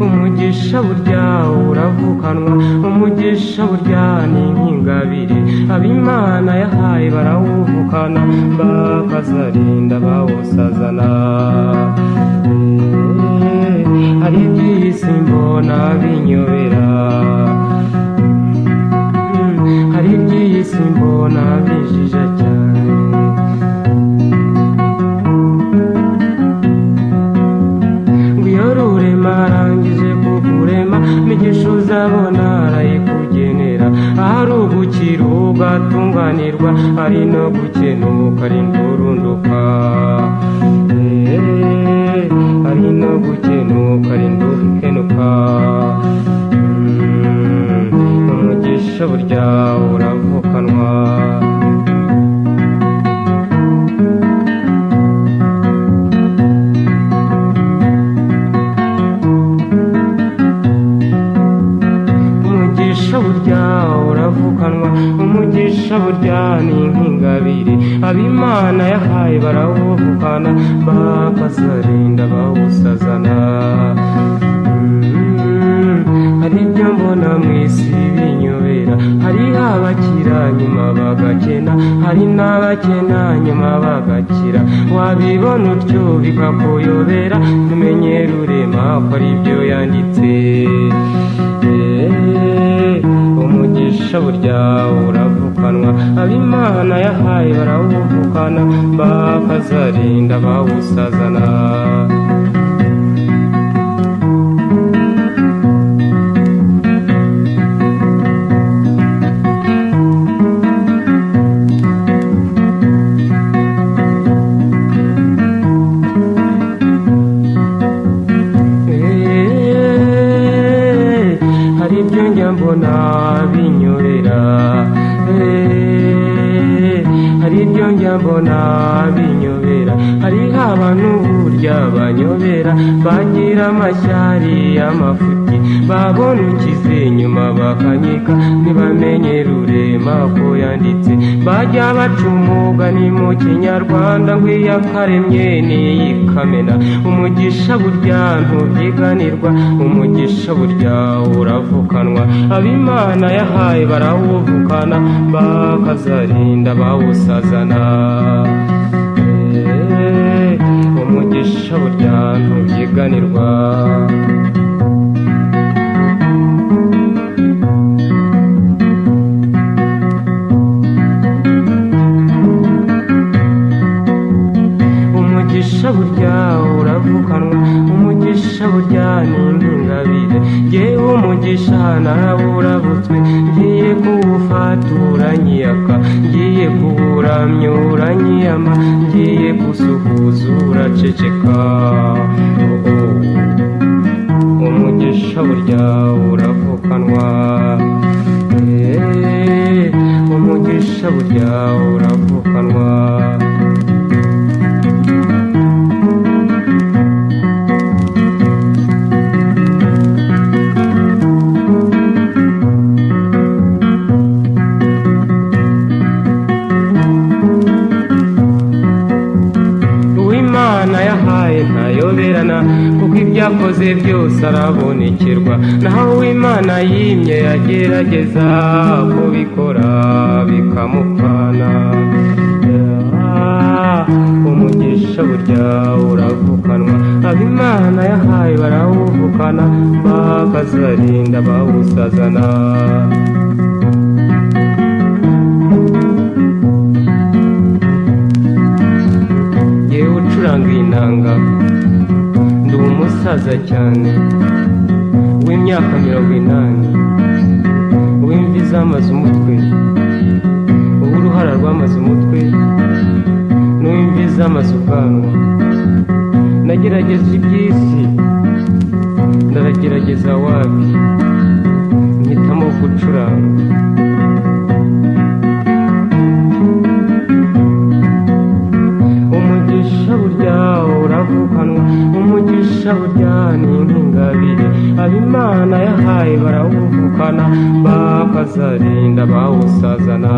umugisha burya uravukanwa, umugisha burya ni nk'ingabire ab'Imana yahaye barawuvukana, bakazarinda bawusazana. Hari iby'isi mbona binyobera, hari iby'isi mbona bijija cyane, ngwiyo rurema arangije kukurema, imigisha uzabona arayikugenera, ahari ugukira ugatunganirwa, hari no gukenuka ari ndurunduka, hari no gukenuka ari ndukenuka. Umugisha burya uravukanwa, umugisha burya uravukanwa, umugisha burya ni nk'ingabire ab'Imana yahaye barawuvukana, bakazarinda bawusazana. Hari ibyo mbona mw'isi binyobera, hari abakira nyuma bagakena, hari n'abakena nyuma bagakira, wabibona utyo bikakuyobera, tumenye rurema ko ari ibyo yanditse. Umugisha burya uravukanwa, ab'Imana yahaye barawuvukana, bakazarinda bawusazana. Hari ibyo njya mbona binyobera, hari ibyo njya mbona binyobera, hariho abantu burya banyobera, bagira amashyari y'amafuti, babona ukize nyuma bakanyika, ntibamenye rurema ko yanditse, bajya baca umugani mu kinyarwanda ngo iyakaremye niyikamena. Umugisha burya ntubyiganirwa, umugisha burya uravukanwa, ab'Imana yahaye barawuvukana, bakazarinda bawusazana. Umugisha burya ntubyiganirwa. Umugisha burya uravukanwa, umugisha burya ni nk'ingabire, jyewe umugisha narawurabutswe, ngiye kuwufatura nyiyaka, ngiye kuwuramya uranyiyama, ngiye gusuhuza uraceceka. Umugisha burya uravukanwa, umugisha burya uravukanwa. Uw'Imana yahaye ntayoberana, kuko ibyakoze byose arabonekerwa, naho uw'Imana yimye yagerageza kubikora bikamupfana. Umugisha burya uravukanwa, ab'Imana yahaye barawuvukana, bakazarinda bawusazana. Yewe ucuranga inanga, ndi umusaza cyane w'imyaka 80, w'imvi zamaze umutwe, uw'uruhara rwamaze umutwe, n'uw'imvi zamaze ubwanwa. Nagerageza iby'isi, ndaragerageza wapi, mpitamo gucuranga. Umugisha burya uravukanwa, umugisha burya burya ni nk'ingabire abimana yahaye barawuvukana bakazarinda bawusazana